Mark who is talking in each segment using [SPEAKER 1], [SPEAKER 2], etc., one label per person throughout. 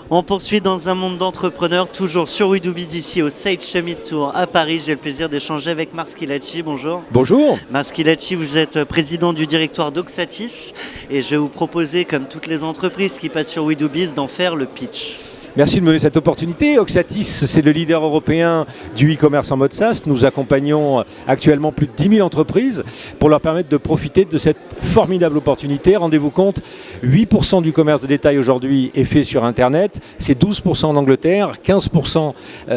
[SPEAKER 1] On poursuit dans un monde d'entrepreneurs, toujours sur We Do Biz ici au Sage Summit Tour à Paris. J'ai le plaisir d'échanger avec Mars Skilacci. Bonjour.
[SPEAKER 2] Bonjour.
[SPEAKER 1] Mars Skilacci, vous êtes président du directoire d'Oxatis et je vais vous proposer, comme toutes les entreprises qui passent sur We Do Biz, d'en faire le pitch.
[SPEAKER 2] Merci de me donner cette opportunité. Oxatis, c'est le leader européen du e-commerce en mode SaaS. Nous accompagnons actuellement plus de 10 000 entreprises pour leur permettre de profiter de cette formidable opportunité. Rendez-vous compte, 8% du commerce de détail aujourd'hui est fait sur Internet. C'est 12% en Angleterre, 15%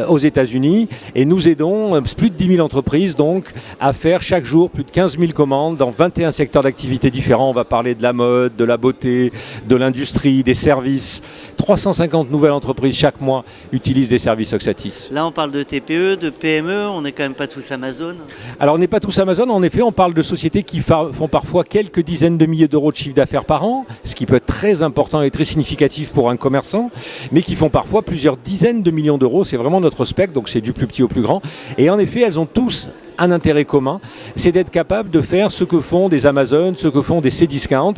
[SPEAKER 2] aux États-Unis. Et nous aidons plus de 10 000 entreprises donc à faire chaque jour plus de 15 000 commandes dans 21 secteurs d'activité différents. On va parler de la mode, de la beauté, de l'industrie, des services. 350 nouvelles entreprises chaque mois utilisent des services Oxatis.
[SPEAKER 1] Là, on parle de TPE, de PME, on n'est quand même pas tous Amazon.
[SPEAKER 2] Alors, on n'est pas tous Amazon. En effet, on parle de sociétés qui font parfois quelques dizaines de milliers d'euros de chiffre d'affaires par an, ce qui peut être très important et très significatif pour un commerçant, mais qui font parfois plusieurs dizaines de millions d'euros. C'est vraiment notre spectre, donc c'est du plus petit au plus grand. Et en effet, elles ont tous un intérêt commun, c'est d'être capable de faire ce que font des Amazon, ce que font des Cdiscount,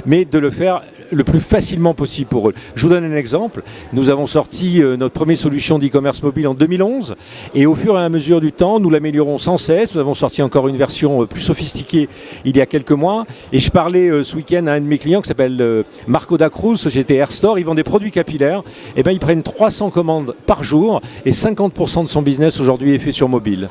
[SPEAKER 2] mais de le faire le plus facilement possible pour eux. Je vous donne un exemple. Nous avons sorti notre première solution d'e-commerce mobile en 2011 et au fur et à mesure du temps, nous l'améliorons sans cesse. Nous avons sorti encore une version plus sophistiquée il y a quelques mois et je parlais ce week-end à un de mes clients qui s'appelle Marco da Cruz, société Airstore. Ils vendent des produits capillaires. Et ben, ils prennent 300 commandes par jour et 50% de son business aujourd'hui est fait sur mobile.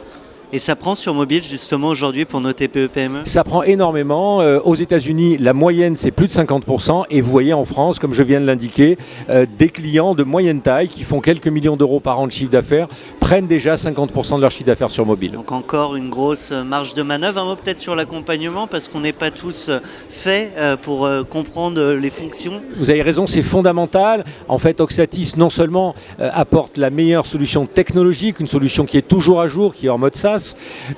[SPEAKER 1] Et ça prend sur mobile justement aujourd'hui pour nos TPE-PME?
[SPEAKER 2] Ça prend énormément. Aux États-Unis, la moyenne c'est plus de 50%. Et vous voyez en France, comme je viens de l'indiquer, des clients de moyenne taille qui font quelques millions d'euros par an de chiffre d'affaires prennent déjà 50% de leur chiffre d'affaires sur mobile.
[SPEAKER 1] Donc encore une grosse marge de manœuvre. Un mot peut-être sur l'accompagnement parce qu'on n'est pas tous faits pour comprendre les fonctions.
[SPEAKER 2] Vous avez raison, c'est fondamental. En fait, Oxatis non seulement apporte la meilleure solution technologique, une solution qui est toujours à jour, qui est en mode SaaS.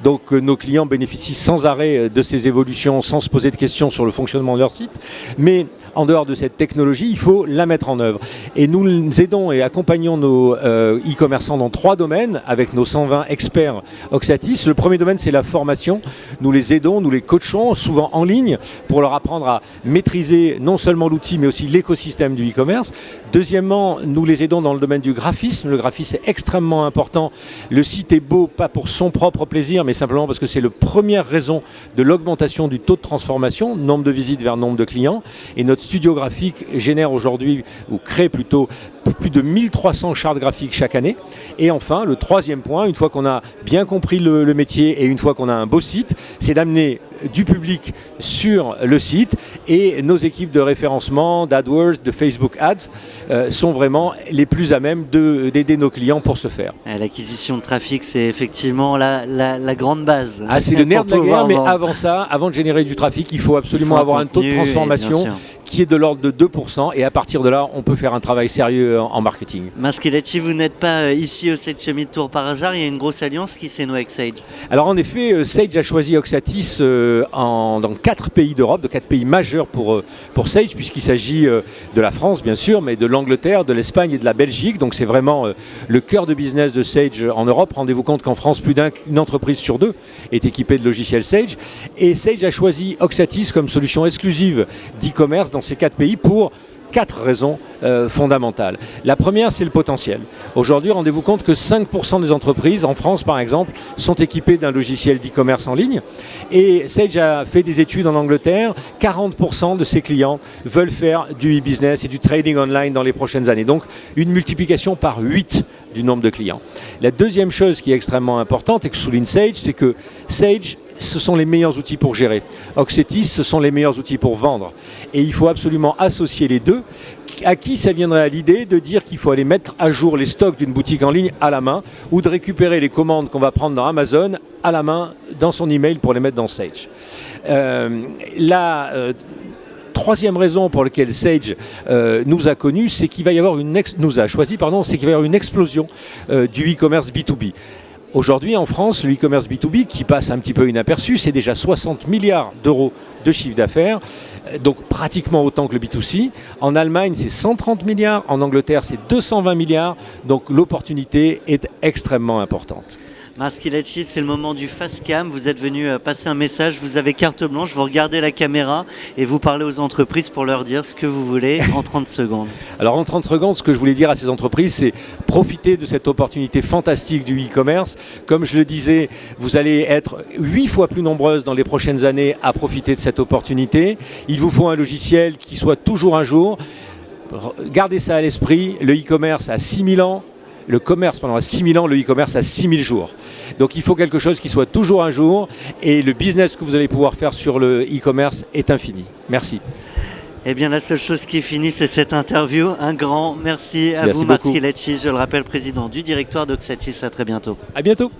[SPEAKER 2] Donc nos clients bénéficient sans arrêt de ces évolutions sans se poser de questions sur le fonctionnement de leur site. Mais en dehors de cette technologie, il faut la mettre en œuvre. Et nous aidons et accompagnons nos e-commerçants dans 3 domaines avec nos 120 experts Oxatis. Le premier domaine, c'est la formation. Nous les aidons, nous les coachons, souvent en ligne, pour leur apprendre à maîtriser non seulement l'outil, mais aussi l'écosystème du e-commerce. Deuxièmement, nous les aidons dans le domaine du graphisme. Le graphisme est extrêmement important. Le site est beau, pas pour son propre plaisir, mais simplement parce que c'est la première raison de l'augmentation du taux de transformation, nombre de visites vers nombre de clients. Et notre studio graphique génère aujourd'hui, ou crée plutôt, plus de 1300 chartes graphiques chaque année. Et enfin, le troisième point, une fois qu'on a bien compris le métier et une fois qu'on a un beau site, c'est d'amener du public sur le site et nos équipes de référencement, d'AdWords, de Facebook Ads sont vraiment les plus à même d'aider nos clients pour ce faire.
[SPEAKER 1] L'acquisition de trafic, c'est effectivement la grande base.
[SPEAKER 2] C'est le nerf de la guerre, mais avant ça, avant de générer du trafic, il faut absolument avoir un taux de transformation qui est de l'ordre de 2% et à partir de là, on peut faire un travail sérieux en marketing.
[SPEAKER 1] Mars Skilacci, vous n'êtes pas ici au Sage Summit Tour par hasard, il y a une grosse alliance qui s'est nouée avec Sage.
[SPEAKER 2] Alors en effet, Sage a choisi Oxatis dans 4 pays d'Europe, de 4 pays majeurs pour Sage, puisqu'il s'agit de la France bien sûr, mais de l'Angleterre, de l'Espagne et de la Belgique. Donc c'est vraiment le cœur de business de Sage en Europe. Rendez-vous compte qu'en France, plus d'une entreprise sur 2 est équipée de logiciels Sage. Et Sage a choisi Oxatis comme solution exclusive d'e-commerce dans ces 4 pays pour 4 raisons fondamentales. La première, c'est le potentiel. Aujourd'hui, rendez-vous compte que 5% des entreprises, en France par exemple, sont équipées d'un logiciel d'e-commerce en ligne. Et Sage a fait des études en Angleterre. 40% de ses clients veulent faire du e-business et du trading online dans les prochaines années. Donc, une multiplication par 8 du nombre de clients. La deuxième chose qui est extrêmement importante et que souligne Sage, c'est que Sage, ce sont les meilleurs outils pour gérer. Oxatis, ce sont les meilleurs outils pour vendre. Et il faut absolument associer les deux. À qui ça viendrait à l'idée de dire qu'il faut aller mettre à jour les stocks d'une boutique en ligne à la main ou de récupérer les commandes qu'on va prendre dans Amazon à la main dans son email pour les mettre dans Sage. Troisième raison pour laquelle Sage nous a connus, c'est qu'il va y avoir c'est qu'il va y avoir une explosion du e-commerce B2B. Aujourd'hui, en France, le e-commerce B2B, qui passe un petit peu inaperçu, c'est déjà 60 milliards d'euros de chiffre d'affaires, donc pratiquement autant que le B2C. En Allemagne, c'est 130 milliards, en Angleterre, c'est 220 milliards, donc l'opportunité est extrêmement importante.
[SPEAKER 1] Marc Schilacci, c'est le moment du face cam. Vous êtes venu passer un message, vous avez carte blanche, vous regardez la caméra et vous parlez aux entreprises pour leur dire ce que vous voulez en 30 secondes.
[SPEAKER 2] Alors en 30 secondes, ce que je voulais dire à ces entreprises, c'est profiter de cette opportunité fantastique du e-commerce. Comme je le disais, vous allez être 8 fois plus nombreuses dans les prochaines années à profiter de cette opportunité. Il vous faut un logiciel qui soit toujours un jour. Gardez ça à l'esprit, le e-commerce a 6000 ans. Le commerce pendant 6000 ans, le e-commerce a 6000 jours. Donc il faut quelque chose qui soit toujours un jour et le business que vous allez pouvoir faire sur le e-commerce est infini. Merci.
[SPEAKER 1] Eh bien, la seule chose qui est finie, c'est cette interview. Un grand merci à vous, Marc Schilacci, je le rappelle, président du directoire d'Oxatis. À très bientôt.
[SPEAKER 2] À bientôt.